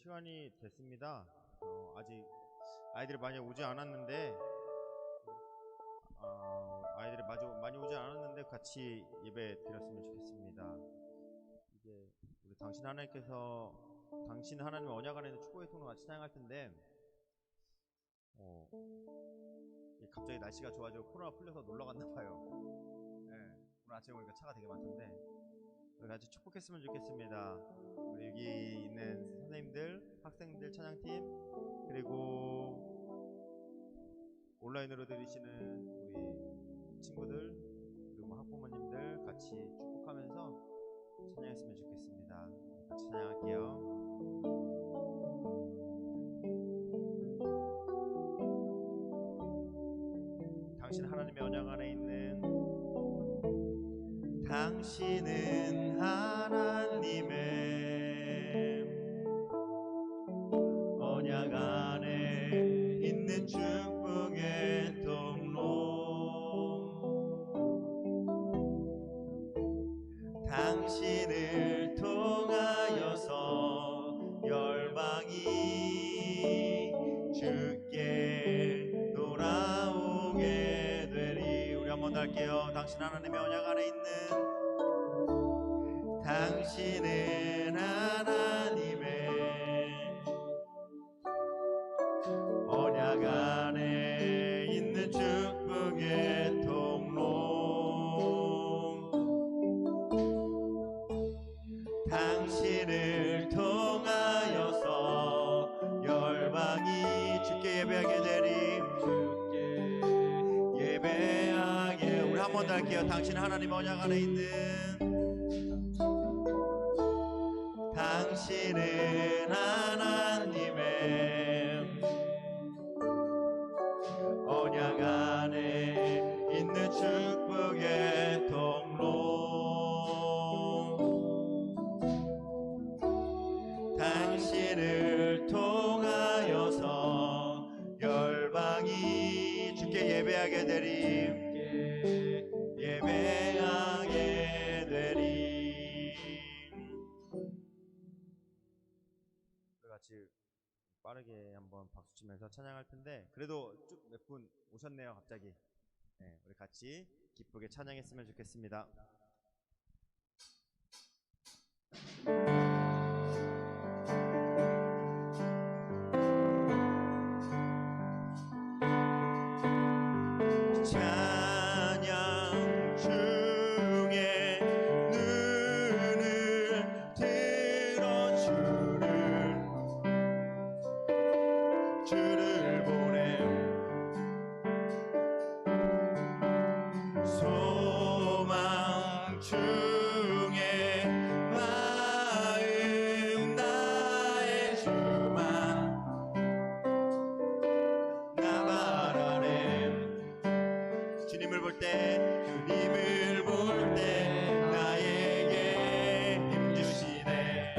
시간이 됐습니다. 아직 아이들이 많이 오지 않았는데 아이들이 많이 오지 않았는데 같이 예배 드렸으면 좋겠습니다. 이제 우리 당신 하나님께서 당신 하나님의 언약 안에 있는 축복의 통로 같이 찬양할 텐데 갑자기 날씨가 좋아지고 코로나 풀려서 놀러 갔나 봐요. 오늘 아침에 보니까 차가 되게 많던데 우리 같이 축복했으면 좋겠습니다. 우리 여기 있는 선생님들, 학생들, 찬양팀, 그리고 온라인으로 들으시는 우리 친구들, 그리고 학부모님들 같이 축복하면서 찬양했으면 좋겠습니다. 같이 찬양할게요. 당신 하나님의 언약 안에 있는 당신은 하나님의 언약 안에 있는 축복의 통로 당신을 통하여서 열방이 주께 돌아오게 되리. 우리 한번 더 할게요. 당신 하나님의 언약 안에 있는 당신은 하나님의 언약 안에 있는 축복의 통로 당신을 통하여서 열방이 주께 예배하게 되리. 주께 예배하게. 우리 한 번 더 할게요. 당신 하나님 언약 안에 있는 당신은 하나님의 언약 안에 있는 축복의 통로 당신을 통하여서 열방이 주께 예배하게 되리. 예배하게 되리. 우리 같이 빠르게 한번 박수 치면서 찬양할 텐데 그래도 쭉 몇 분 오셨네요. 갑자기. 우리 같이 기쁘게 찬양했으면 좋겠습니다. 찬양 중에 눈을 들어주는 주를 보내 소망 중에 마음 나의 주만 나 바라네. 주님을 볼 때 나에게 힘 주시네.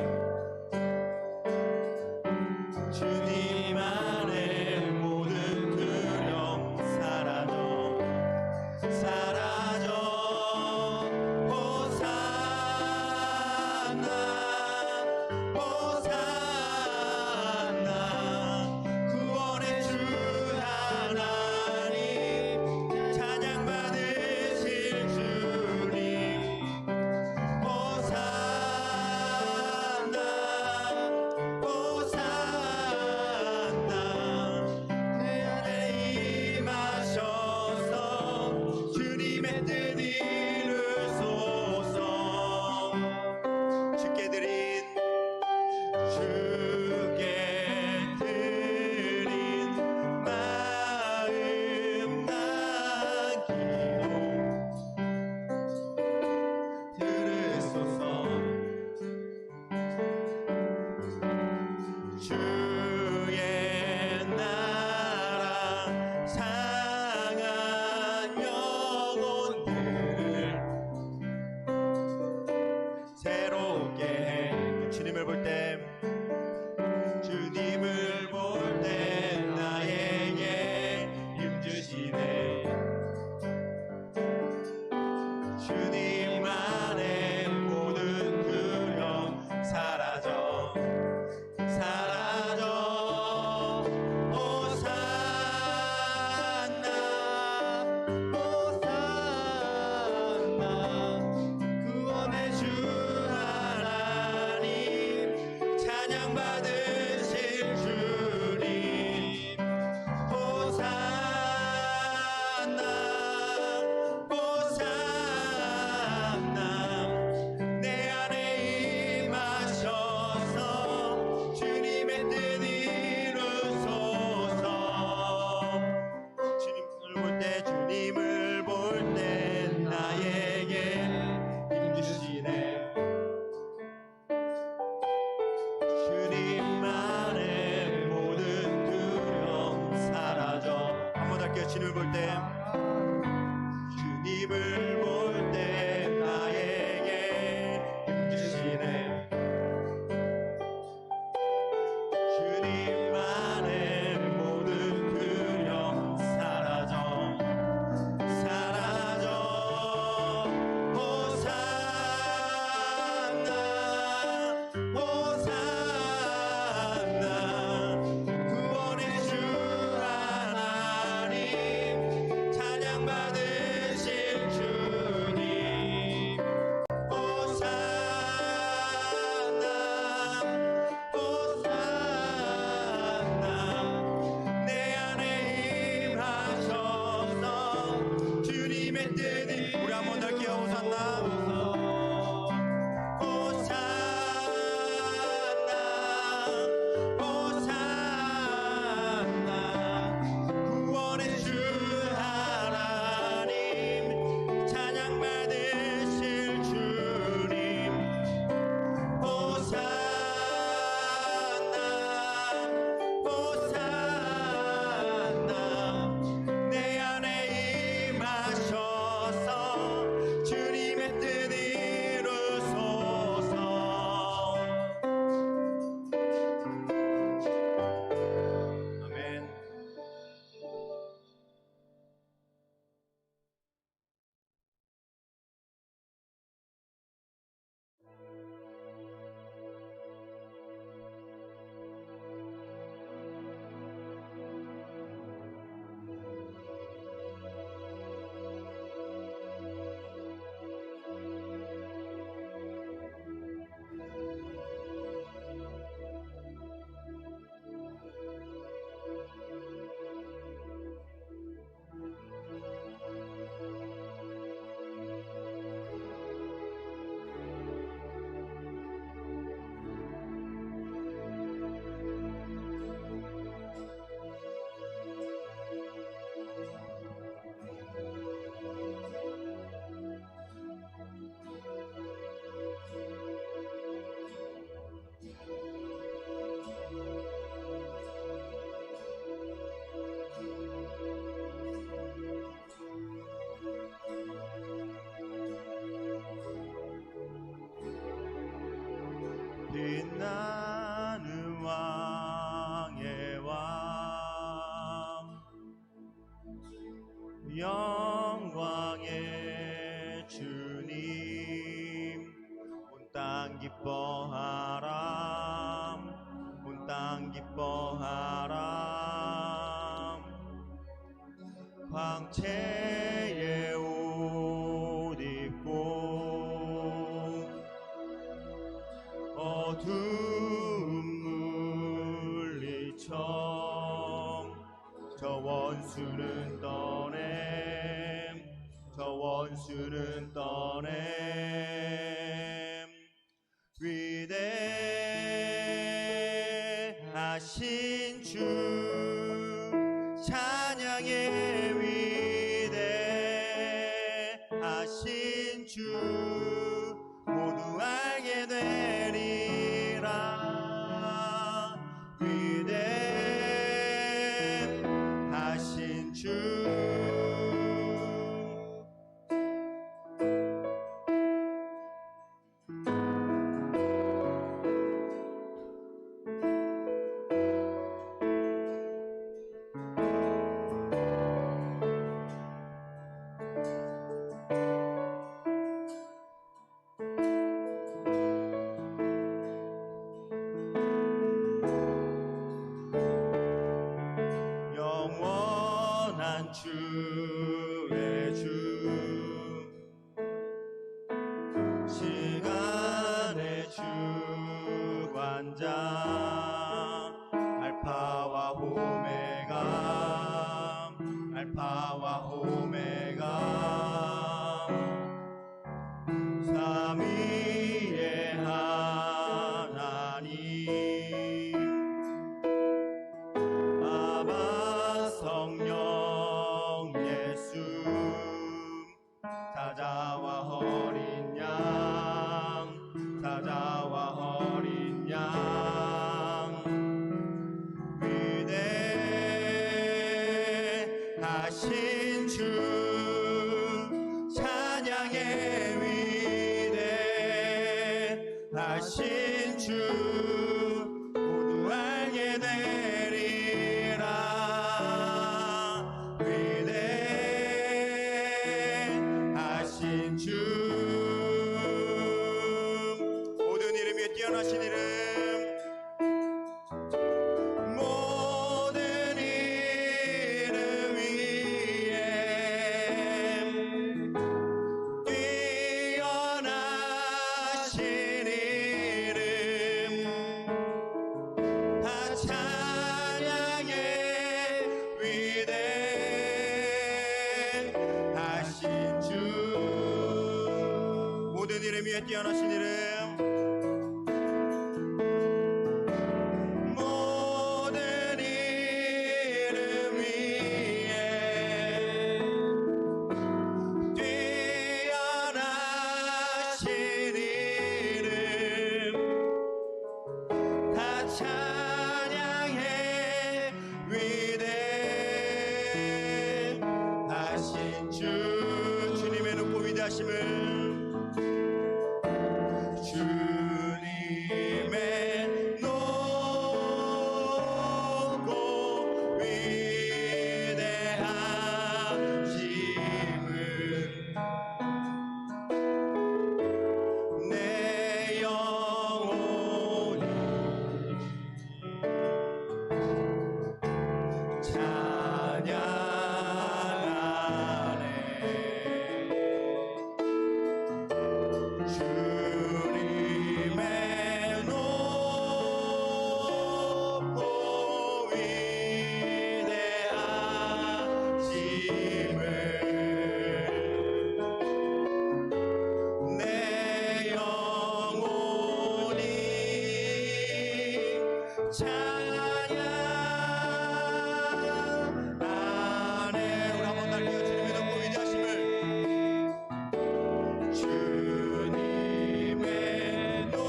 주님 안에 모든 볼 때 주님을 볼 때 나에게 힘주시네. 주님만의 모든 두려움 사라져. 한 번 더 할게요. 주님을 볼 때 주님을 볼 때 나에게 힘주시네. 주님만의 모든 두려움 사라져 사라져. 호산나 호산나 구원의 주 하나님 찬양 받으실 주님. 호산나 호산나 내 안에 임하셔서 주님의 뜻이. 우리 한번 더 할게요. 호산나 호산나 호산나 구원의 주 하나님 찬양 받으실 주님. 호산나 호산나 내 안에 임하셔서 주님의 뜻 이루소서. 아멘. 빛나는 왕의 왕 영광의 주님. 온 땅 기뻐하라 온 땅 기뻐하라. 광채의 옷 입고 어두운 물리쳐 저 원수는 떠냄 저 원수는 떠냄. 위대하신 주 찬양의 위대하신 주 모두 알게 되리라. 위대하신 주. 영원한 주의 주 시간의 주관자 알파와 오메가 알파와 오메가 삼위의 하나님 아바 성령의 하신 주 찬양의 위대 하신 주 모두 알게 되리라 위대 하신 주 모든 이름 위에 뛰어나신 이름 위에 뛰어나신 이름 모든 이름 위에 뛰어나신 이름 다 찬양해 위대하신 주 주님의 높고 위대하심을 주님의 높고 위대하심을 내 영혼이 찬양하네 주님의 높고 위대하심을 내 영혼이 찬양하네 우리 한번 날려요 주님의 높고 위대하심을 주님의 높고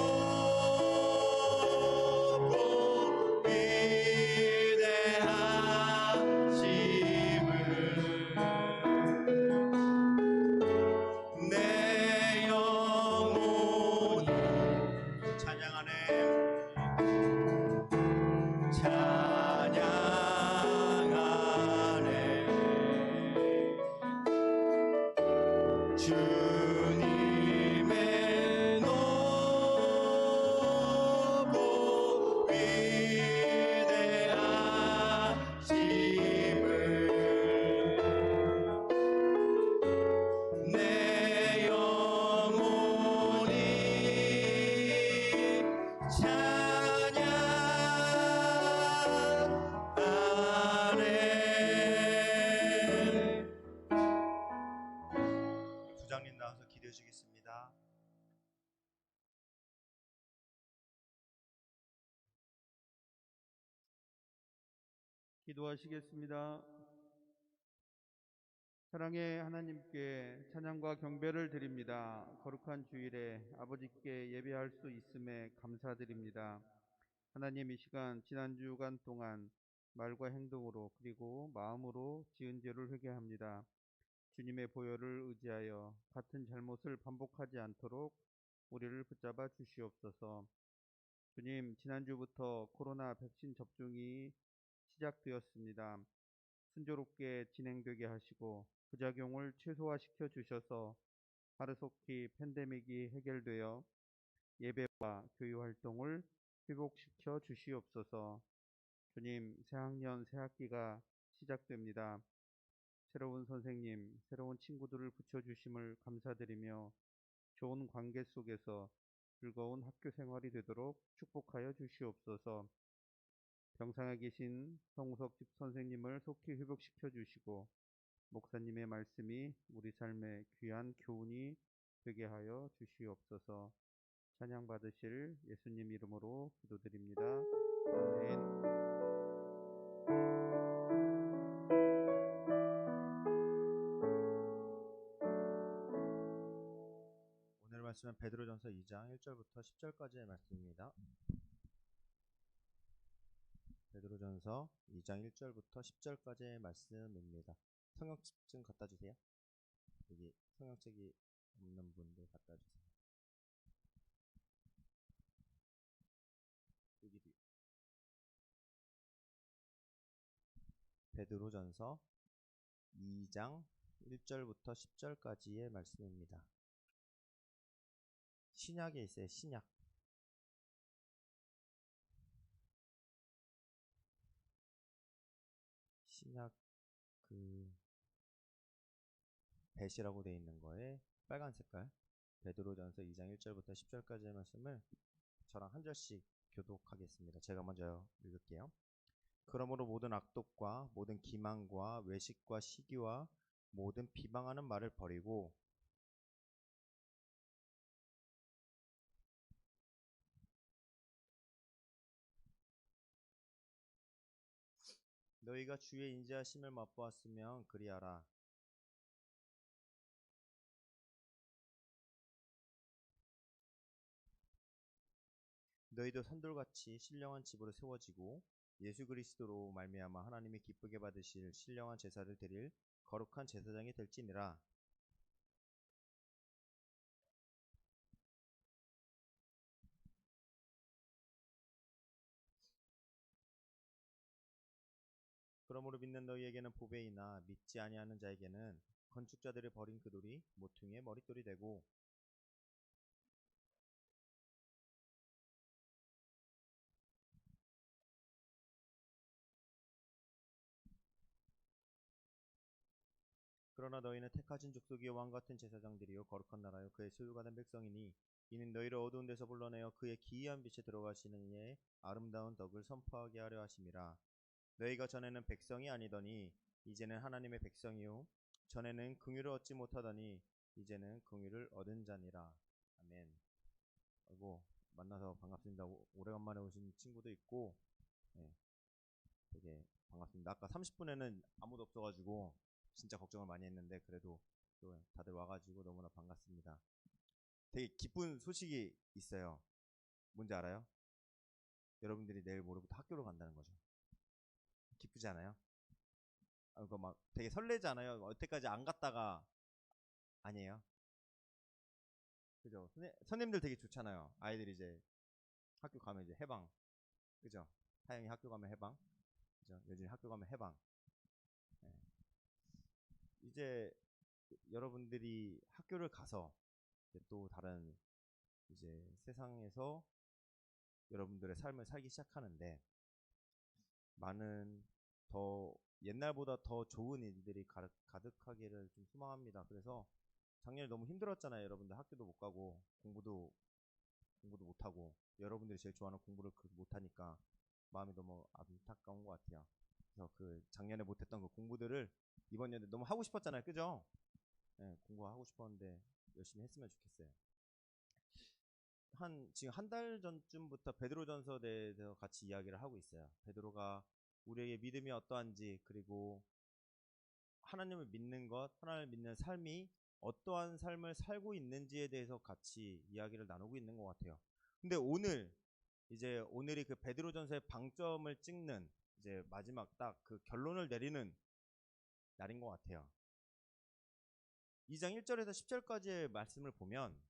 위대하심을 내 영혼이 찬양하네 찬양하네 주님의 높고 위대하심을 내 영혼이 찬양하네 부장님 나와서 기도해 주겠습니다. 기도하시겠습니다. 사랑의 하나님께 찬양과 경배를 드립니다. 거룩한 주일에 아버지께 예배할 수 있음에 감사드립니다. 하나님 이 시간 지난 주간 동안 말과 행동으로 그리고 마음으로 지은 죄를 회개합니다. 주님의 보혈을 의지하여 같은 잘못을 반복하지 않도록 우리를 붙잡아 주시옵소서. 주님, 지난주부터 코로나 백신 접종이 시작되었습니다. 순조롭게 진행되게 하시고 부작용을 최소화시켜 주셔서 하루속히 팬데믹이 해결되어 예배와 교육 활동을 회복시켜 주시옵소서. 주님, 새학년 새학기가 시작됩니다. 새로운 선생님, 새로운 친구들을 붙여주심을 감사드리며 좋은 관계 속에서 즐거운 학교 생활이 되도록 축복하여 주시옵소서. 병상에 계신 성우석 집 선생님을 속히 회복시켜 주시고 목사님의 말씀이 우리 삶의 귀한 교훈이 되게 하여 주시옵소서. 찬양 받으실 예수님 이름으로 기도드립니다. 아멘. 오늘 말씀은 베드로전서 2장 1절부터 10절까지의 말씀입니다. 베드로전서 베드로전서 2장 1절부터 10절까지의 말씀입니다. 성경책 좀 갖다 주세요. 여기 성경책이 없는 분들 갖다 주세요. 여기도 베드로전서 2장 1절부터 10절까지의 말씀입니다. 신약에 있어요. 신약. 신약 그 배시라고 되어 있는 거에 빨간 색깔 베드로전서 2장 1절부터 10절까지의 말씀을 저랑 한 절씩 교독하겠습니다. 제가 먼저 읽을게요. 그러므로 모든 악독과 모든 기만과 외식과 시기와 모든 비방하는 말을 버리고 너희가 주의 인자하심을 맛보았으면 그리하라. 너희도 산돌같이 신령한 집으로 세워지고 예수 그리스도로 말미암아 하나님이 기쁘게 받으실 신령한 제사를 드릴 거룩한 제사장이 될지니라. 그러므로 믿는 너희에게는 보배이나 믿지 아니하는 자에게는 건축자들이 버린 그 돌이 모퉁이의 머릿돌이 되고 그러나 너희는 택하신 족속이요 왕같은 제사장들이요 거룩한 나라요 그의 소유가 된 백성이니 이는 너희를 어두운 데서 불러내어 그의 기이한 빛에 들어가시는 이의 아름다운 덕을 선포하게 하려 하심이라. 너희가 전에는 백성이 아니더니 이제는 하나님의 백성이요 전에는 긍휼을 얻지 못하더니 이제는 긍휼을 얻은 자니라. 아멘. 아이고 만나서 반갑습니다. 오래간만에 오신 친구도 있고 네, 되게 반갑습니다. 아까 30분에는 아무도 없어가지고 진짜 걱정을 많이 했는데 그래도 또 다들 와가지고 너무나 반갑습니다. 되게 기쁜 소식이 있어요. 뭔지 알아요? 여러분들이 내일 모레부터 학교로 간다는 거죠. 기쁘지 않아요? 그거 막 되게 설레지 않아요? 여태까지 안 갔다가 아니에요? 그죠? 선생님들 되게 좋잖아요. 아이들이 이제 학교 가면 이제 해방. 그죠? 하영이 학교 가면 해방. 그죠? 여진이 학교 가면 해방. 네. 이제 여러분들이 학교를 가서 이제 또 다른 이제 세상에서 여러분들의 삶을 살기 시작하는데 많은 더 옛날보다 더 좋은 일들이 가득하기를 좀 소망합니다. 그래서 작년에 너무 힘들었잖아요. 여러분들 학교도 못 가고 공부도 못 하고 여러분들이 제일 좋아하는 공부를 못 하니까 마음이 너무 안타까운 것 같아요. 그래서 그 작년에 못했던 그 공부들을 이번 연도에 너무 하고 싶었잖아요. 그죠? 네, 공부하고 싶었는데 열심히 했으면 좋겠어요. 지금 한 달 전쯤부터 베드로전서에 대해서 같이 이야기를 하고 있어요. 베드로가 우리에게 믿음이 어떠한지 그리고 하나님을 믿는 것, 하나님을 믿는 삶이 어떠한 삶을 살고 있는지에 대해서 같이 이야기를 나누고 있는 것 같아요. 근데 오늘이 그 베드로전서의 방점을 찍는 이제 마지막 딱 그 결론을 내리는 날인 것 같아요. 2장 1절에서 10절까지의 말씀을 보면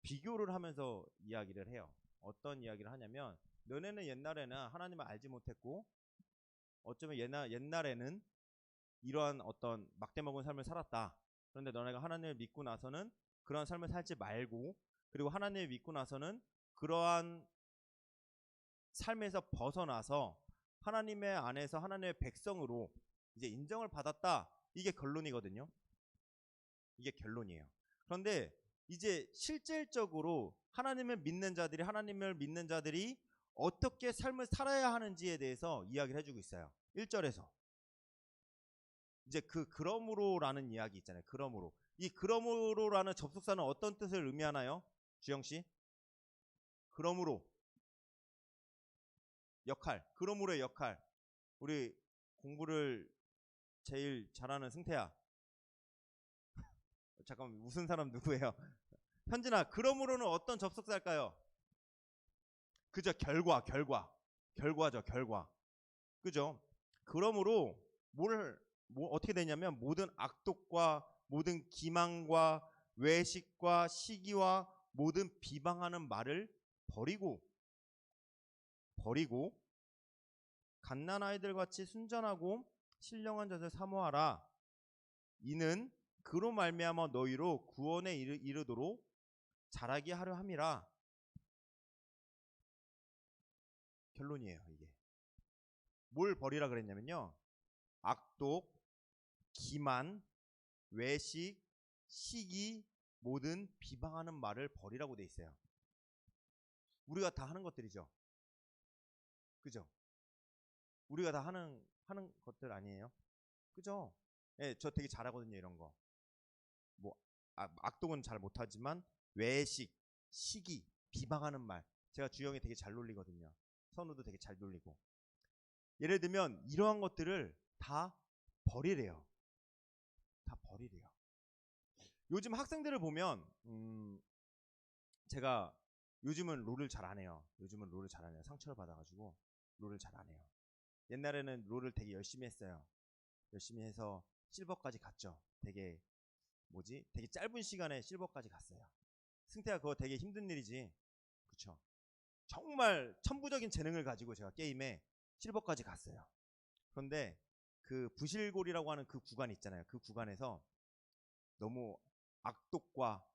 비교를 하면서 이야기를 해요. 어떤 이야기를 하냐면 너네는 옛날에는 하나님을 알지 못했고 어쩌면 옛날에는 이러한 어떤 막대먹은 삶을 살았다. 그런데 너네가 하나님을 믿고 나서는 그러한 삶을 살지 말고 그리고 하나님을 믿고 나서는 그러한 삶에서 벗어나서 하나님의 안에서 하나님의 백성으로 이제 인정을 받았다. 이게 결론이거든요. 이게 결론이에요. 그런데 이제 실질적으로 하나님을 믿는 자들이 어떻게 삶을 살아야 하는지에 대해서 이야기를 해주고 있어요. 1절에서 이제 그러므로라는 이야기 있잖아요. 그러므로 이 그러므로라는 접속사는 어떤 뜻을 의미하나요? 주영씨? 그러므로 역할, 그러므로의 역할. 우리 공부를 제일 잘하는 승태야. 잠깐만 웃은 사람 누구예요? 현진아, 그러므로는 어떤 접속사일까요? 그죠? 결과죠. 결과. 그죠? 그러므로 어떻게 되냐면 모든 악독과 모든 기망과 외식과 시기와 모든 비방하는 말을 버리고 갓난 아이들 같이 순전하고 신령한 젖을 사모하라. 이는 그로 말미암아 너희로 구원에 이르도록 자라게 하려 함이라. 결론이에요. 이게 뭘 버리라 그랬냐면요, 악독, 기만, 외식, 시기, 모든 비방하는 말을 버리라고 돼 있어요. 우리가 다 하는 것들이죠. 그죠? 우리가 다 하는 것들 아니에요? 그죠? 예, 저 되게 잘하거든요, 이런 거. 뭐 악독은 잘 못하지만 외식, 시기, 비방하는 말, 제가 주영이 되게 잘 놀리거든요. 선우도 되게 잘 놀리고. 예를 들면 이러한 것들을 다 버리래요. 다 버리래요. 요즘 학생들을 보면 제가 요즘은 롤을 잘 안 해요. 상처를 받아가지고 롤을 잘 안 해요. 옛날에는 롤을 되게 열심히 했어요. 열심히 해서 실버까지 갔죠. 되게 짧은 시간에 실버까지 갔어요. 승태야, 그거 되게 힘든 일이지. 그쵸? 정말 천부적인 재능을 가지고 제가 게임에 실버까지 갔어요. 그런데 그 부실골이라고 하는 그 구간 있잖아요. 그 구간에서 너무 악독과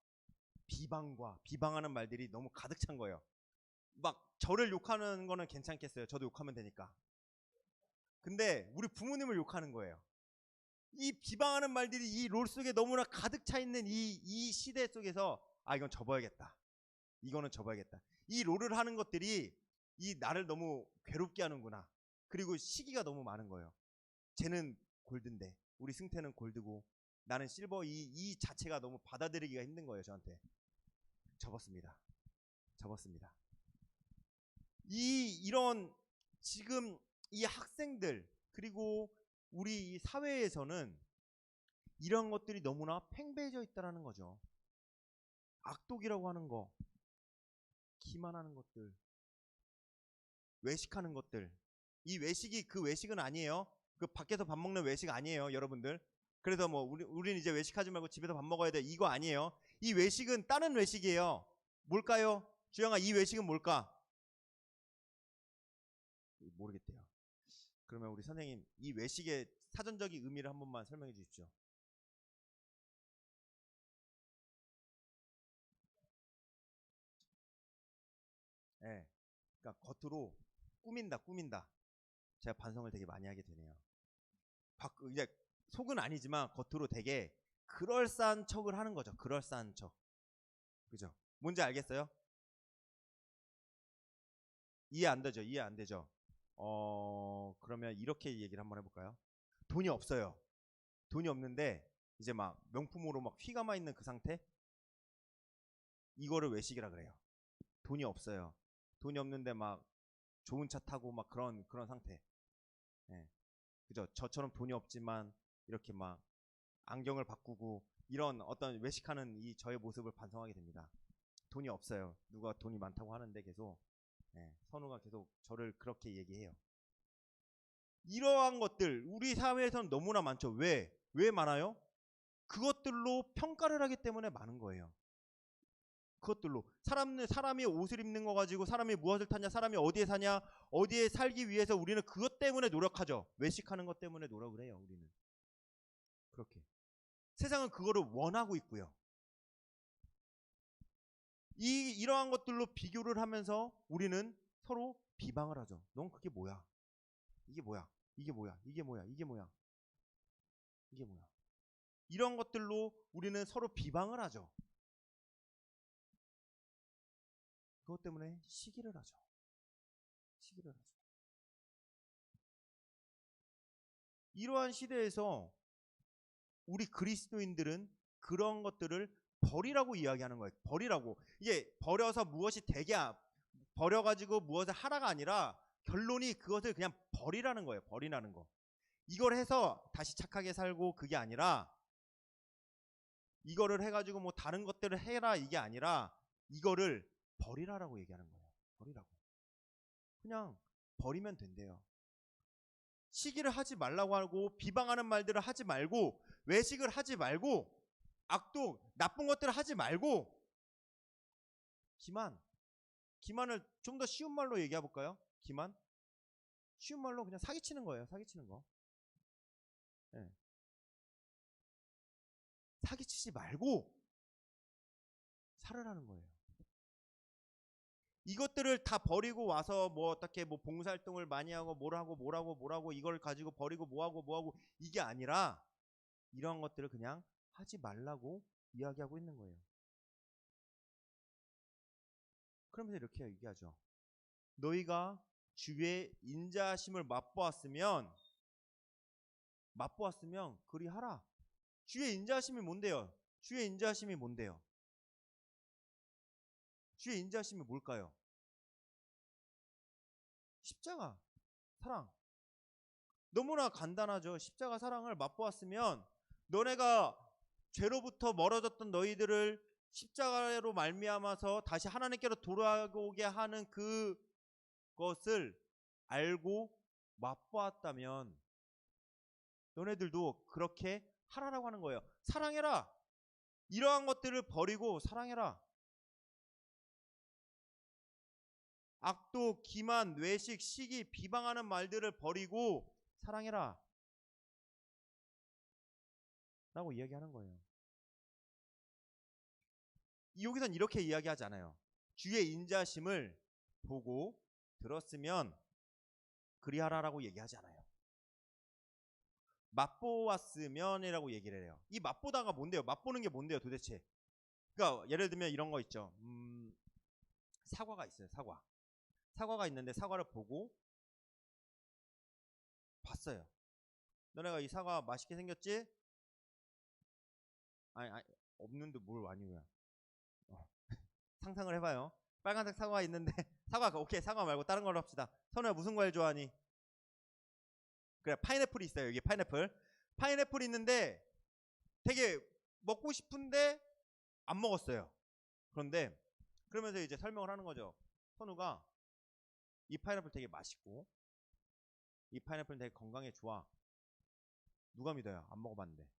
비방하는 말들이 너무 가득 찬 거예요. 막 저를 욕하는 거는 괜찮겠어요. 저도 욕하면 되니까. 근데 우리 부모님을 욕하는 거예요. 이 비방하는 말들이 이 롤 속에 너무나 가득 차 있는 이 시대 속에서, 이건 접어야겠다. 이거는 접어야겠다. 이 롤을 하는 것들이 이 나를 너무 괴롭게 하는구나. 그리고 시기가 너무 많은 거예요. 쟤는 골드인데 우리 승태는 골드고 나는 실버, 이 자체가 너무 받아들이기가 힘든 거예요. 저한테 접었습니다. 이런 지금 이 학생들, 그리고 우리 이 사회에서는 이런 것들이 너무나 팽배해져 있다라는 거죠. 악독이라고 하는 거, 기만하는 것들, 외식하는 것들. 이 외식이 그 외식은 아니에요. 그 밖에서 밥 먹는 외식 아니에요, 여러분들. 그래서 뭐 우리는 이제 외식하지 말고 집에서 밥 먹어야 돼, 이거 아니에요. 이 외식은 다른 외식이에요. 뭘까요? 주영아, 이 외식은 뭘까? 모르겠대요. 그러면 우리 선생님, 이 외식의 사전적인 의미를 한 번만 설명해 주십시오. 예. 그러니까 겉으로 꾸민다. 제가 반성을 되게 많이 하게 되네요. 이제 속은 아니지만 겉으로 되게 그럴싸한 척을 하는 거죠. 그럴싸한 척. 그죠? 뭔지 알겠어요? 이해 안 되죠? 그러면 이렇게 얘기를 한번 해볼까요? 돈이 없어요. 돈이 없는데 이제 막 명품으로 막 휘감아 있는 그 상태? 이거를 외식이라 그래요. 돈이 없어요. 돈이 없는데 막 좋은 차 타고 막 그런 상태. 예. 그죠? 저처럼 돈이 없지만 이렇게 막 안경을 바꾸고 이런 어떤 외식하는 이 저의 모습을 반성하게 됩니다. 돈이 없어요. 누가 돈이 많다고 하는데 계속, 선우가 계속 저를 그렇게 얘기해요. 이러한 것들 우리 사회에서는 너무나 많죠. 왜 많아요? 그것들로 평가를 하기 때문에 많은 거예요. 그것들로 사람이 옷을 입는 거 가지고, 사람이 무엇을 타냐, 사람이 어디에 사냐, 어디에 살기 위해서 우리는 그것 때문에 노력하죠. 외식하는 것 때문에 노력을 해요. 우리는 그렇게. 세상은 그거를 원하고 있고요. 이러한 것들로 비교를 하면서 우리는 서로 비방을 하죠. 넌 그게 뭐야? 이게 뭐야? 이게 뭐야? 이게 뭐야? 이게 뭐야? 이게 뭐야? 이런 것들로 우리는 서로 비방을 하죠. 그것 때문에 시기를 하죠. 이러한 시대에서 우리 그리스도인들은 그런 것들을 버리라고 이야기하는 거예요. 버리라고. 이게 버려서 무엇이 되게, 버려가지고 무엇을 하라가 아니라 결론이 그것을 그냥 버리라는 거예요. 버리라는 거. 이걸 해서 다시 착하게 살고, 그게 아니라 이거를 해가지고 뭐 다른 것들을 해라, 이게 아니라 이거를 버리라라고 얘기하는 거예요. 버리라고. 그냥 버리면 된대요. 시기를 하지 말라고 하고 비방하는 말들을 하지 말고 외식을 하지 말고 악독 나쁜 것들을 하지 말고 기만을 좀 더 쉬운 말로 얘기해 볼까요? 기만 쉬운 말로 그냥 사기치는 거예요. 사기치는 거. 네. 사기치지 말고 살으라는 거예요. 이것들을 다 버리고 와서 뭐 어떻게 뭐 봉사활동을 많이 하고 뭐라고 이걸 가지고 버리고 뭐하고 이게 아니라 이런 것들을 그냥 하지 말라고 이야기하고 있는 거예요. 그러면서 이렇게 얘기하죠. 너희가 주의 인자하심을 맛보았으면 그리하라. 주의 인자하심이 뭔데요? 주의 인자하심이 뭔데요? 주의 인자하심이 뭘까요? 십자가, 사랑. 너무나 간단하죠. 십자가 사랑을 맛보았으면 너네가 죄로부터 멀어졌던 너희들을 십자가로 말미암아서 다시 하나님께로 돌아오게 하는 그것을 알고 맛보았다면 너네들도 그렇게 하라라고 하는 거예요. 사랑해라. 이러한 것들을 버리고 사랑해라. 악독, 기만, 외식, 시기, 비방하는 말들을 버리고 사랑해라 라고 이야기하는 거예요. 여기선 이렇게 이야기하지 않아요. 주의 인자심을 보고 들었으면 그리하라라고 얘기하지 않아요. 맛보았으면이라고 얘기를 해요. 이 맛보다가 뭔데요? 맛보는 게 뭔데요 도대체? 그러니까 예를 들면 이런 거 있죠. 사과가 있어요. 사과가 있는데 사과를 보고 봤어요. 너네가 이 사과 맛있게 생겼지? 아니 없는데 뭘 아니고요. 상상을 해봐요. 빨간색 사과가 있는데 사과 오케이 사과 말고 다른 걸로 합시다. 선우야 무슨 과일 좋아하니? 그래 파인애플이 있어요. 여기 파인애플이 있는데 되게 먹고 싶은데 안 먹었어요. 그러면서 이제 설명을 하는 거죠. 선우가 이 파인애플 되게 맛있고 이 파인애플은 되게 건강에 좋아. 누가 믿어요? 안 먹어봤는데.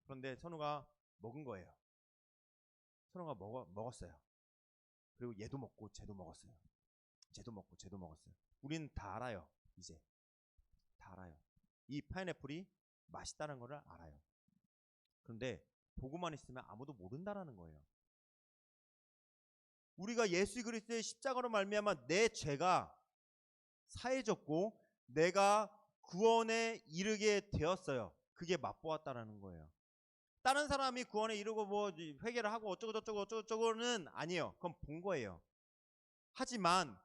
그런데 선우가 먹은 거예요. 선우가 먹었어요. 그리고 얘도 먹고 쟤도 먹었어요. 쟤도 먹고 쟤도 먹었어요. 우린 다 알아요. 이제 다 알아요. 이 파인애플이 맛있다는 거를 알아요. 그런데 보고만 있으면 아무도 모른다라는 거예요. 우리가 예수 그리스도의 십자가로 말미암아 내 죄가 사해졌고 내가 구원에 이르게 되었어요. 그게 맛보았다라는 거예요. 다른 사람이 구원에 이르고 뭐 회개를 하고 어쩌고저쩌고는 아니에요. 그건 본 거예요. 하지만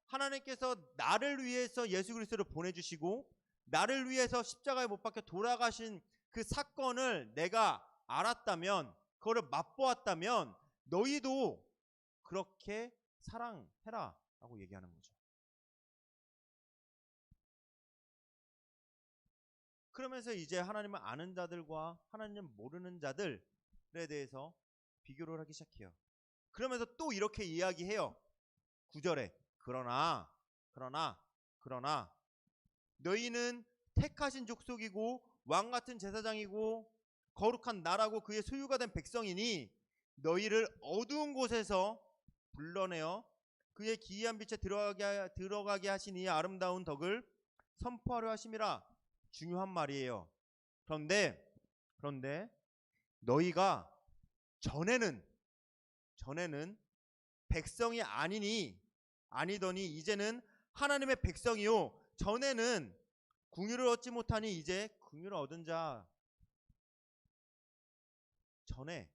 하나님께서 나를 위해서 예수 그리스도를 보내주시고 나를 위해서 십자가에 못 박혀 돌아가신 그 사건을 내가 알았다면 그거를 맛보았다면 너희도 그렇게 사랑해라 라고 얘기하는 거죠. 그러면서 이제 하나님을 아는 자들과 하나님 모르는 자들에 대해서 비교를 하기 시작해요. 그러면서 또 이렇게 이야기해요. 9절에 그러나 너희는 택하신 족속이고 왕같은 제사장이고 거룩한 나라고 그의 소유가 된 백성이니 너희를 어두운 곳에서 불러내어 그의 기이한 빛에 들어가게 하신 이 아름다운 덕을 선포하려 하심이라. 중요한 말이에요. 그런데 너희가 전에는 백성이 아니더니 이제는 하나님의 백성이요 전에는 긍휼을 얻지 못하니 이제 긍휼을 얻은 자. 전에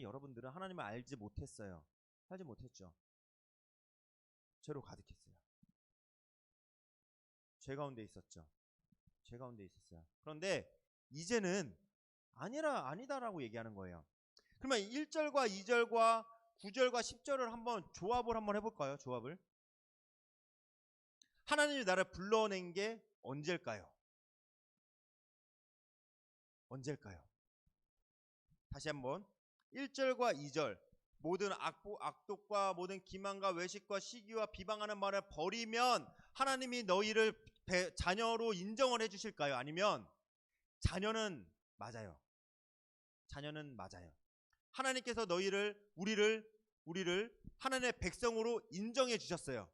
여러분들은 하나님을 알지 못했어요. 알지 못했죠. 죄로 가득했어요. 죄 가운데 있었죠. 그런데 이제는 아니다라고 얘기하는 거예요. 그러면 1절과 2절과 9절과 10절을 한번 조합을 한번 해볼까요? 조합을. 하나님이 나를 불러낸 게 언제일까요? 다시 한번 1절과 2절 모든 악독과 모든 기만과 외식과 시기와 비방하는 말을 버리면 하나님이 너희를 자녀로 인정을 해주실까요? 아니면 자녀는 맞아요. 자녀는 맞아요. 하나님께서 우리를 하나님의 백성으로 인정해 주셨어요.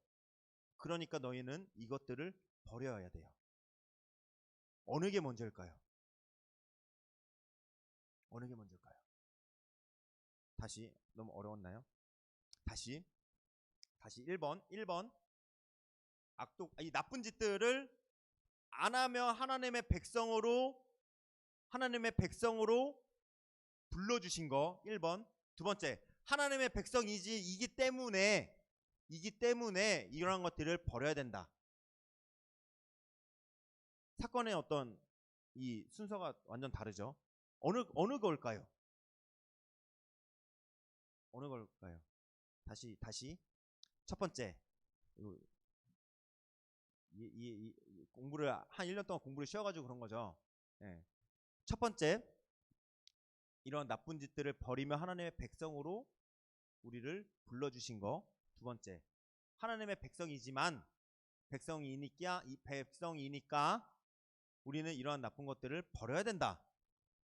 그러니까 너희는 이것들을 버려야 돼요. 어느 게 먼저일까요? 어느 게 먼저일까요? 다시, 너무 어려웠나요? 다시 1번 이 나쁜 짓들을 안 하면 하나님의 백성으로 불러주신 거 1번. 두 번째, 하나님의 백성이기 때문에 이러한 것들을 버려야 된다. 사건의 어떤 이 순서가 완전 다르죠. 어느 걸까요? 어느 걸까요? 다시 첫 번째, 공부를 한 1년 동안 공부를 쉬어가지고 그런 거죠. 예. 첫 번째, 이런 나쁜 짓들을 버리며 하나님의 백성으로 우리를 불러주신 거. 두 번째, 하나님의 백성이니까 우리는 이러한 나쁜 것들을 버려야 된다.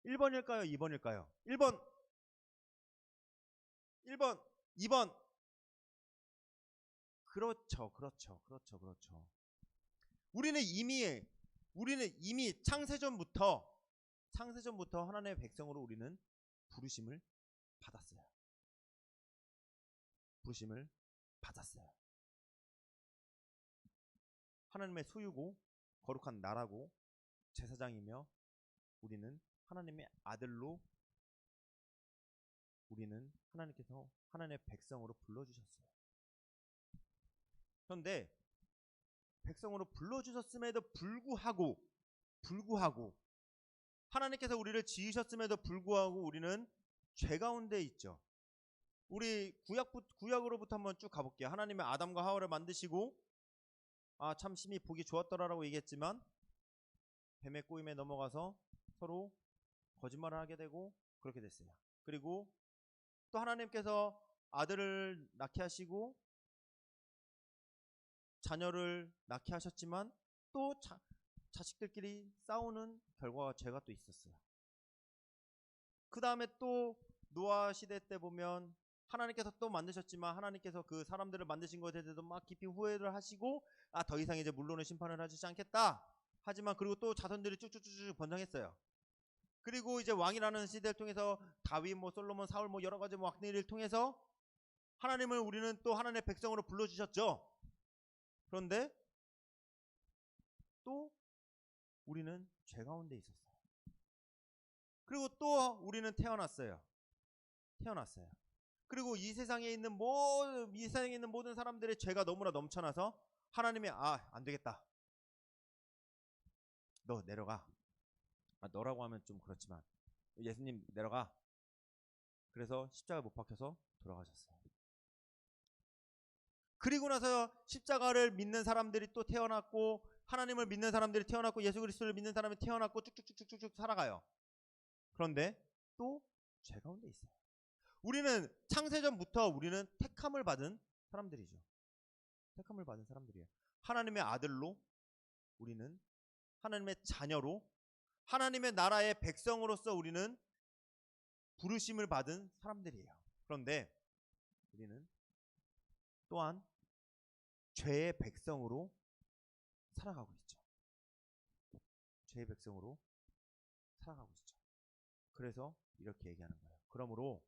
1번일까요? 2번일까요? 1번, 2번. 그렇죠. 우리는 이미 창세전부터 하나님의 백성으로 우리는 부르심을 받았어요. 하나님의 소유고 거룩한 나라고 제사장이며 우리는 하나님의 아들로 우리는 하나님께서 하나님의 백성으로 불러주셨어요. 그런데 백성으로 불러주셨음에도 불구하고 하나님께서 우리를 지으셨음에도 불구하고 우리는 죄 가운데 있죠. 우리 구약으로부터 한번 쭉 가볼게요. 하나님의 아담과 하와를 만드시고 참 심히 보기 좋았더라라고 얘기했지만 뱀의 꼬임에 넘어가서 서로 거짓말을 하게 되고 그렇게 됐어요. 그리고 또 하나님께서 아들을 낳게 하시고 자녀를 낳게 하셨지만 또 자식들끼리 싸우는 결과가 죄가 또 있었어요. 그 다음에 또 노아 시대 때 보면 하나님께서 또 만드셨지만 하나님께서 그 사람들을 만드신 것에 대해서 막 깊이 후회를 하시고 더 이상 이제 물론의 심판을 하시지 않겠다. 하지만 그리고 또 자손들이 쭉쭉쭉 번성했어요. 그리고 이제 왕이라는 시대를 통해서 다윗, 솔로몬, 사울 여러 가지 왕들을 통해서 우리는 또 하나님의 백성으로 불러주셨죠. 그런데 또 우리는 죄 가운데 있었어요. 그리고 또 우리는 태어났어요. 그리고 이 세상에 있는 모든 사람들의 죄가 너무나 넘쳐나서 하나님이 안 되겠다. 너 내려가. 너라고 하면 좀 그렇지만 예수님 내려가. 그래서 십자가에 못 박혀서 돌아가셨어요. 그리고 나서 십자가를 믿는 사람들이 또 태어났고 하나님을 믿는 사람들이 태어났고 예수 그리스도를 믿는 사람이 태어났고 쭉쭉쭉쭉 살아가요. 그런데 또 죄 가운데 있어요. 우리는 창세전부터 우리는 택함을 받은 사람들이죠. 하나님의 아들로 우리는 하나님의 자녀로 하나님의 나라의 백성으로서 우리는 부르심을 받은 사람들이에요. 그런데 우리는 또한 죄의 백성으로 살아가고 있죠. 그래서 이렇게 얘기하는 거예요. 그러므로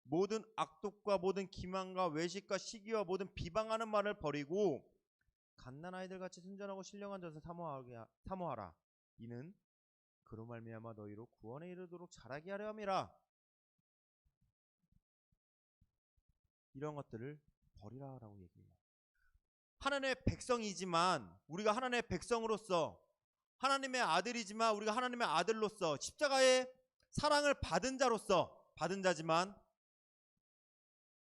모든 악독과 모든 기만과 외식과 시기와 모든 비방하는 말을 버리고 갓난 아이들같이 순전하고 신령한 젖을 사모하라. 이는 그로 말미암아 너희로 구원에 이르도록 자라게 하려 함이라. 이런 것들을 버리라라고 얘기해요. 하나님의 백성이지만 우리가 하나님의 백성으로서 하나님의 아들이지만 우리가 하나님의 아들로서 십자가의 사랑을 받은 자지만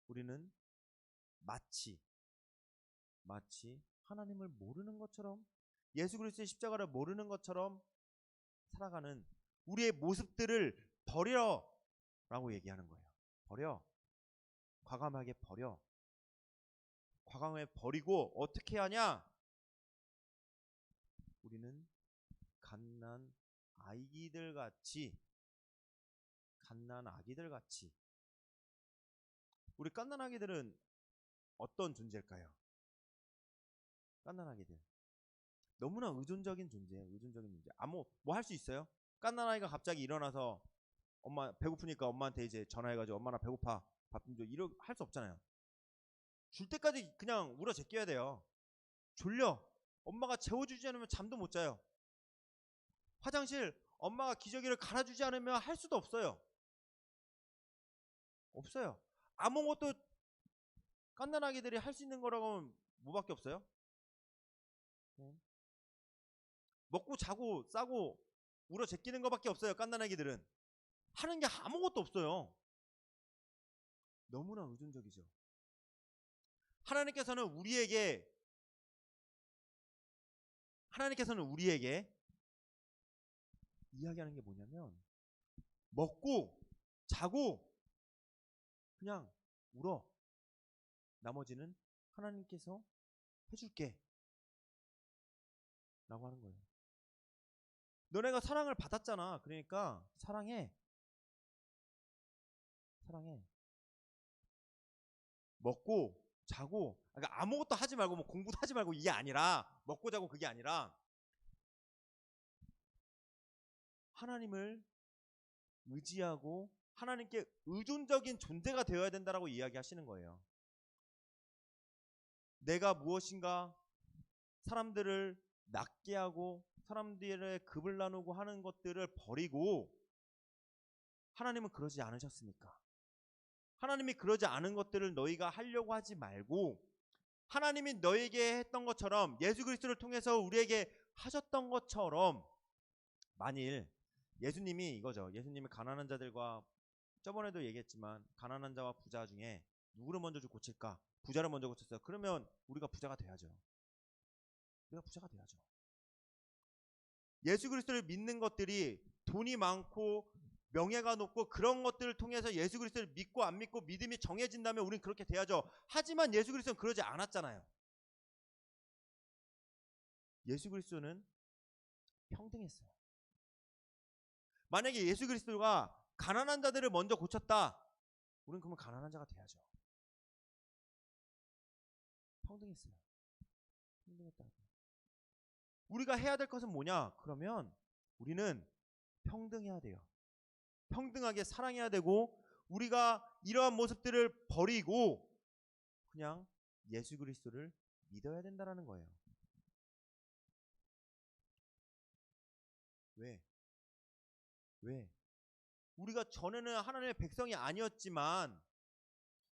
우리는 마치 하나님을 모르는 것처럼 예수 그리스도의 십자가를 모르는 것처럼 살아가는 우리의 모습들을 버려라고 얘기하는 거예요. 버려. 과감하게 버려. 과감하게 버리고 어떻게 하냐? 우리는 갓난 아기들 같이 우리 갓난 아기들은 어떤 존재일까요? 갓난 아기들 너무나 의존적인 존재예요. 의존적인 존재. 뭐 할 수 있어요? 갓난 아이가 갑자기 일어나서 엄마 배고프니까 엄마한테 이제 전화해가지고 엄마 나 배고파 밥 좀 줘 이러 할 수 없잖아요. 줄 때까지 그냥 울어 제껴야 돼요. 졸려. 엄마가 재워주지 않으면 잠도 못 자요. 화장실 엄마가 기저귀를 갈아주지 않으면 할 수도 없어요. 없어요. 아무것도 갓난 아기들이 할 수 있는 거라고 하면 뭐밖에 없어요? 먹고 자고 싸고 울어 제끼는 거밖에 없어요. 갓난 아기들은 하는 게 아무것도 없어요. 너무나 의존적이죠. 하나님께서는 우리에게 이야기하는 게 뭐냐면 먹고 자고 그냥 울어. 나머지는 하나님께서 해줄게 라고 하는 거예요. 너네가 사랑을 받았잖아. 그러니까 사랑해. 먹고 자고, 그러니까 아무것도 하지 말고 뭐 공부도 하지 말고 이게 아니라 먹고 자고 그게 아니라 하나님을 의지하고 하나님께 의존적인 존재가 되어야 된다라고 이야기하시는 거예요. 내가 무엇인가 사람들을 낫게 하고 사람들의 급을 나누고 하는 것들을 버리고 하나님은 그러지 않으셨습니까? 하나님이 그러지 않은 것들을 너희가 하려고 하지 말고 하나님이 너에게 했던 것처럼 예수 그리스도를 통해서 우리에게 하셨던 것처럼 만일 예수님이 이거죠. 예수님이 가난한 자들과 저번에도 얘기했지만 가난한 자와 부자 중에 누구를 먼저 고칠까? 부자를 먼저 고쳤어요. 그러면 우리가 부자가 돼야죠. 예수 그리스도를 믿는 것들이 돈이 많고 명예가 높고 그런 것들을 통해서 예수 그리스도를 믿고 안 믿고 믿음이 정해진다면 우린 그렇게 돼야죠. 하지만 예수 그리스도는 그러지 않았잖아요. 예수 그리스도는 평등했어요. 만약에 예수 그리스도가 가난한 자들을 먼저 고쳤다. 우린 그러면 가난한 자가 돼야죠. 평등했어요. 우리가 해야 될 것은 뭐냐? 그러면 우리는 평등해야 돼요. 평등하게 사랑해야 되고 우리가 이러한 모습들을 버리고 그냥 예수 그리스도를 믿어야 된다는 거예요. 왜? 우리가 전에는 하나님의 백성이 아니었지만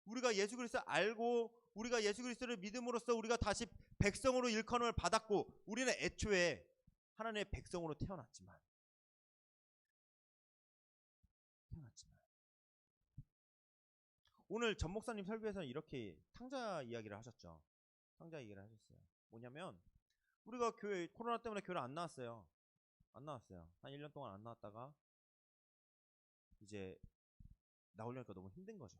우리가 예수 그리스도를 알고 우리가 예수 그리스도를 믿음으로써 우리가 다시 백성으로 일컬음을 받았고 우리는 애초에 하나님의 백성으로 태어났지만 오늘 전 목사님 설교에서는 이렇게 탕자 이야기를 하셨죠. 뭐냐면 우리가 코로나 때문에 교회를 안 나왔어요. 한 1년 동안 안 나왔다가 이제 나오려니까 너무 힘든 거죠.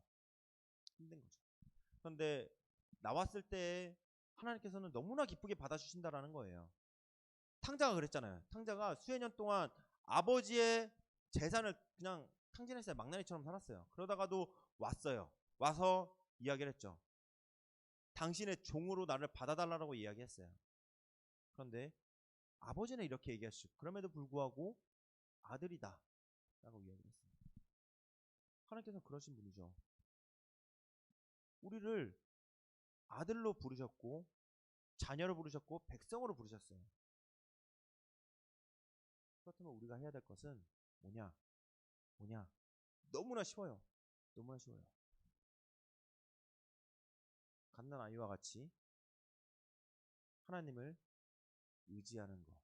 그런데 나왔을 때 하나님께서는 너무나 기쁘게 받아주신다라는 거예요. 탕자가 그랬잖아요. 탕자가 수여 년 동안 아버지의 재산을 그냥 탕진했어요. 망나니처럼 살았어요. 그러다가도 와서 이야기를 했죠. 당신의 종으로 나를 받아달라고 이야기했어요. 그런데 아버지는 이렇게 얘기하시고 그럼에도 불구하고 아들이다 라고 이야기했어요. 하나님께서는 그러신 분이죠. 우리를 아들로 부르셨고 자녀로 부르셨고 백성으로 부르셨어요. 그렇다면 우리가 해야 될 것은 뭐냐? 너무나 쉬워요. 갓난 아이와 같이 하나님을 의지하는 것.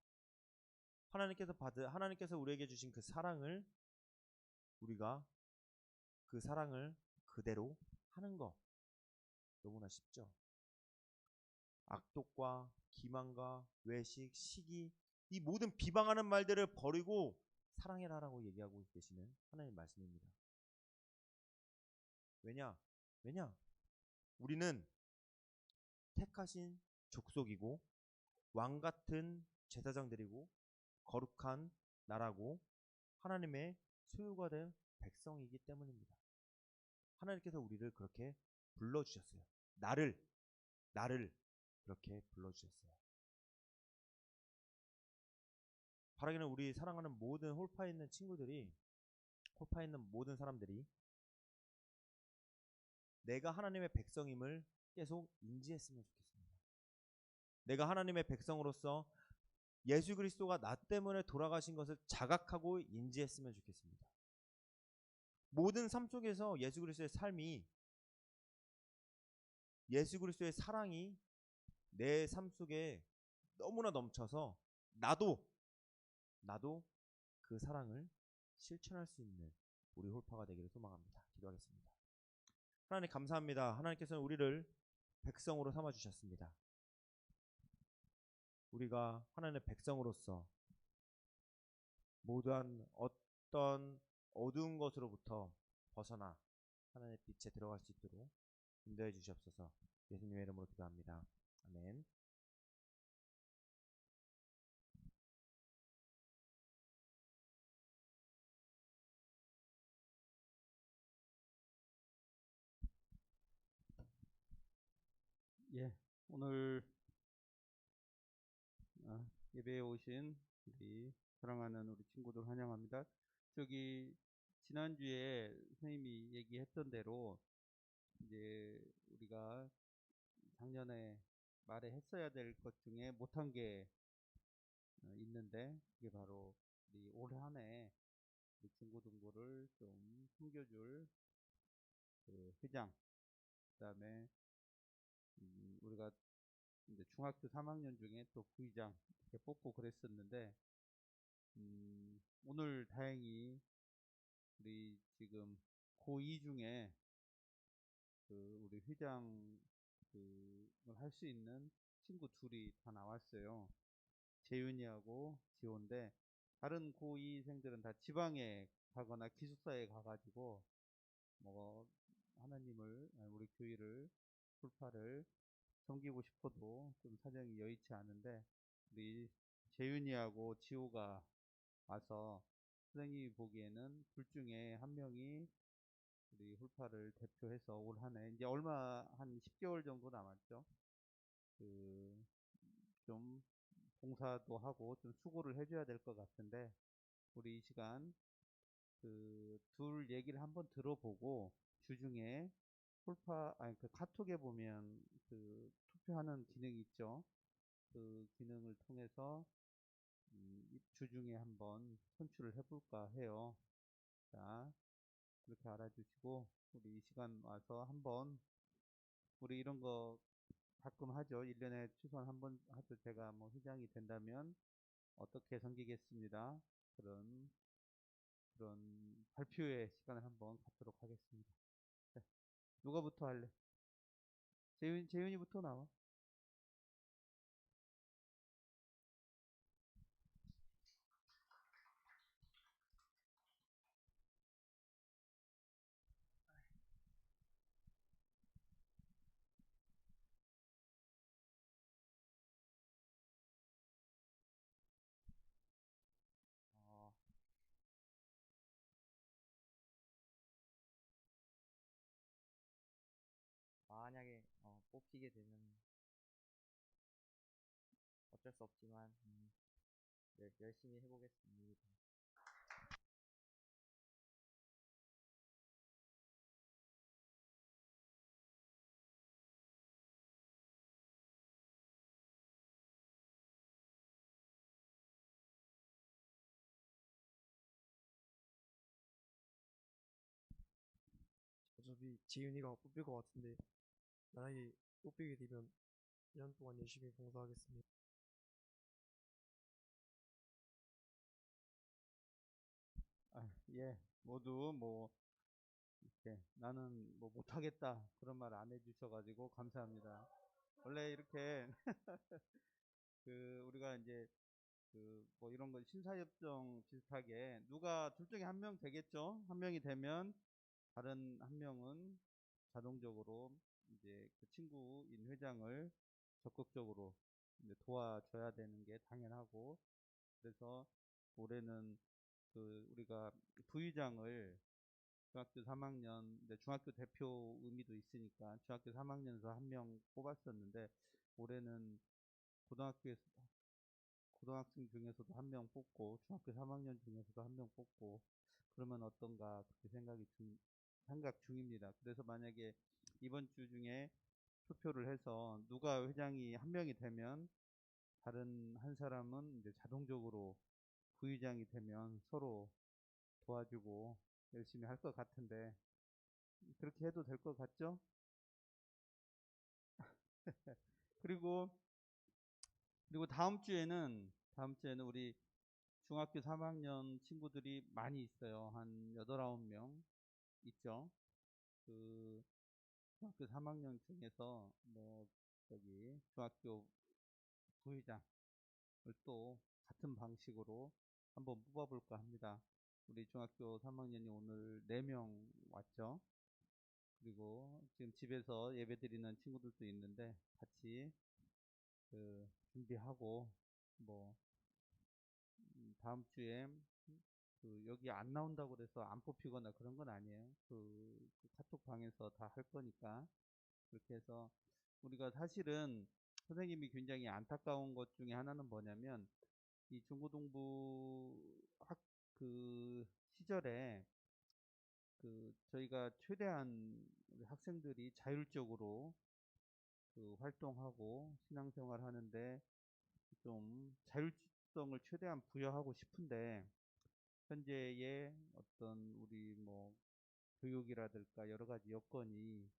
하나님께서 우리에게 주신 그 사랑을 우리가 그 사랑을 그대로 하는 것. 너무나 쉽죠. 악독과 기만과 외식, 시기 이 모든 비방하는 말들을 버리고 사랑해라라고 얘기하고 계시는 하나님의 말씀입니다. 왜냐? 왜냐? 우리는 택하신 족속이고 왕 같은 제사장들이고 거룩한 나라고 하나님의 소유가 된 백성이기 때문입니다. 하나님께서 우리를 그렇게 불러주셨어요. 나를 그렇게 불러주셨어요. 바라기는 우리 사랑하는 모든 홀파에 있는 친구들이, 홀파에 있는 모든 사람들이 내가 하나님의 백성임을 계속 인지했으면 좋겠습니다. 내가 하나님의 백성으로서 예수 그리스도가 나 때문에 돌아가신 것을 자각하고 인지했으면 좋겠습니다. 모든 삶 속에서 예수 그리스도의 삶이, 예수 그리스도의 사랑이 내 삶 속에 너무나 넘쳐서 나도 그 사랑을 실천할 수 있는 우리 홀파가 되기를 소망합니다. 기도하겠습니다. 하나님 감사합니다. 하나님께서는 우리를 백성으로 삼아 주셨습니다. 우리가 하나님의 백성으로서 모두한 어떤 어두운 것으로부터 벗어나 하나님의 빛에 들어갈 수 있도록 인도해 주시옵소서. 예수님의 이름으로 기도합니다. 아멘. 예, 오늘 예배에 오신 우리 사랑하는 우리 친구들 환영합니다. 저기 지난주에 선생님이 얘기했던 대로 이제 우리가 작년에 말에 했어야 될 것 중에 못한 게 있는데 그게 바로 우리 올 한해 우리 중고 등부를 좀 섬겨줄 그 회장, 그다음에 우리가 이제 중학교 3학년 중에 또 부의장 이렇게 뽑고 그랬었는데 오늘 다행히 우리 지금 고2 중에 그 우리 회장 그걸 할 수 있는 친구 둘이 다 나왔어요. 재윤이하고 지호인데 다른 고2생들은 다 지방에 가거나 기숙사에 가가지고 뭐 하나님을 우리 교회를 풀파를 섬기고 싶어도 좀 사정이 여의치 않은데 우리 재윤이하고 지호가 와서 선생님이 보기에는 둘 중에 한 명이 우리 훌파를 대표해서 올 한해 이제 얼마 한 10개월 정도 남았죠. 그 좀 봉사도 하고 좀 수고를 해줘야 될 것 같은데 우리 이 시간 그 둘 얘기를 한번 들어보고 주중에 홀파 아니 그 카톡에 보면 그 투표하는 기능이 있죠. 그 기능을 통해서 주중에 한번 선출을 해볼까 해요. 자, 그렇게 알아주시고 우리 이 시간 와서 한번 우리 이런 거 가끔 하죠. 1년에 최소한 한 번 하죠. 제가 뭐 회장이 된다면 어떻게 섬기겠습니다. 그런 발표의 시간을 한번 갖도록 하겠습니다. 자, 누가부터 할래? 재윤이부터 나와. 어, 만약에 뽑히게 되면 어쩔 수 없지만 열심히 해보겠습니다. 어차피 지윤이가 뽑힐 것 같은데 만약에 뽑히게 되면 1년 동안 열심히 봉사하겠습니다. 예, 모두 뭐 이렇게 나는 뭐 못하겠다 그런 말 안 해주셔가지고 감사합니다. 원래 이렇게 그 우리가 이제 그 뭐 이런 거 심사협정 비슷하게 누가 둘 중에 한 명 되겠죠? 한 명이 되면 다른 한 명은 자동적으로 이제 그 친구인 회장을 적극적으로 이제 도와줘야 되는 게 당연하고, 그래서 올해는 그 우리가 부의장을 중학교 3학년, 이제 중학교 대표 의미도 있으니까 중학교 3학년에서 한 명 뽑았었는데, 올해는 고등학교에서 고등학생 중에서도 한 명 뽑고 중학교 3학년 중에서도 한 명 뽑고 그러면 어떤가 그렇게 생각 중입니다. 그래서 만약에 이번 주 중에 투표를 해서 누가 회장이 한 명이 되면 다른 한 사람은 이제 자동적으로 부의장이 되면 서로 도와주고 열심히 할 것 같은데, 그렇게 해도 될 것 같죠? 그리고 다음 주에는 우리 중학교 3학년 친구들이 많이 있어요. 한 8, 9명 있죠. 그 중학교 3학년 중에서 뭐 저기 중학교 부회장을 또 같은 방식으로 한번 뽑아볼까 합니다. 우리 중학교 3학년이 오늘 4명 왔죠. 그리고 지금 집에서 예배 드리는 친구들도 있는데 같이 그 준비하고, 뭐 다음 주에 그 여기 안 나온다고 그래서 안 뽑히거나 그런 건 아니에요. 그 카톡 방에서 다 할 거니까. 그렇게 해서 우리가 사실은 선생님이 굉장히 안타까운 것 중에 하나는 뭐냐면, 이 중고등부 그 시절에 그 저희가 최대한 우리 학생들이 자율적으로 그 활동하고 신앙생활 하는데 좀 자율성을 최대한 부여하고 싶은데, 현재의 어떤 우리 뭐 교육이라든가 여러 가지 여건이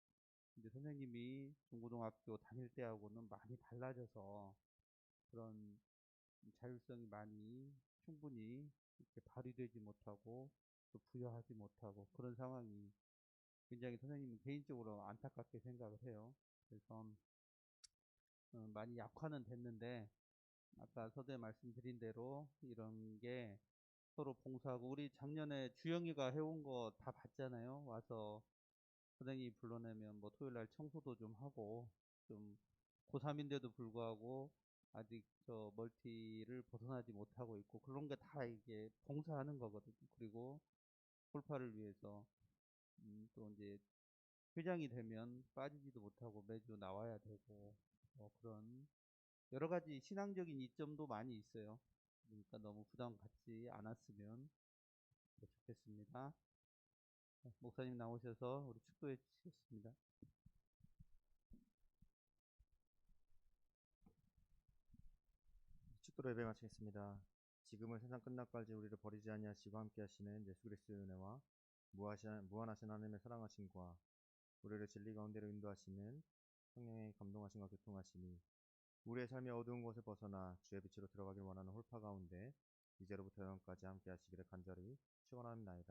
이제 선생님이 중고등학교 다닐 때하고는 많이 달라져서 그런 자율성이 많이 충분히 이렇게 발휘되지 못하고 또 부여하지 못하고 그런 상황이 굉장히 선생님은 개인적으로 안타깝게 생각을 해요. 그래서 많이 약화는 됐는데, 아까 서두에 말씀드린 대로 이런 게 서로 봉사하고, 우리 작년에 주영이가 해온 거 다 봤잖아요. 와서 선생님이 불러내면 뭐 토요일 날 청소도 좀 하고, 좀 고3인데도 불구하고 아직 저 멀티를 벗어나지 못하고 있고, 그런 게 다 이게 봉사하는 거거든요. 그리고 홀파를 위해서 또 이제 회장이 되면 빠지지도 못하고 매주 나와야 되고, 뭐 그런 여러 가지 신앙적인 이점도 많이 있어요. 그러니까 너무 부담 갖지 않았으면 좋겠습니다. 목사님 나오셔서 우리 축도해 주시겠습니다. 축도로 예배 마치겠습니다. 지금은 세상 끝날까지 우리를 버리지 아니하시고 함께 하시는 예수 그리스도의 은혜와 무한하신 하나님의 사랑하심과 우리를 진리 가운데로 인도하시는 성령의 감동하심과 교통하심이 우리의 삶의 어두운 곳을 벗어나 주의 빛으로 들어가길 원하는 홀파 가운데 이제로부터 영원까지 함께 하시기를 간절히 축원합니다. 아멘.